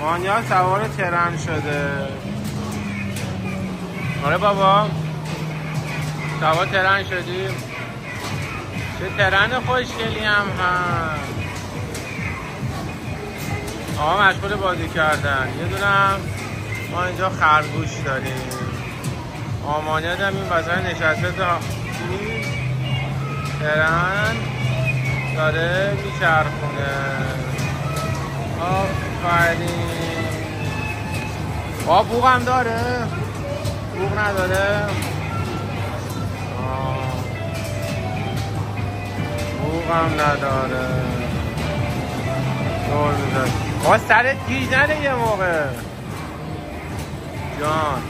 مانیا سوار ترن شده. آره بابا سوار ترن شدیم. چه ترن خوشگلی هم هست. آقا مشغول بازی کردن. یه دونم ما اینجا خرگوش داریم. مانیا هم این وسط نشسته تا ترن داره میچرخونه. آفرین. بوق هم داره؟ بوق نداره؟ بوق هم نداره. دور میزد. سرت گیج نده یه موقع. جان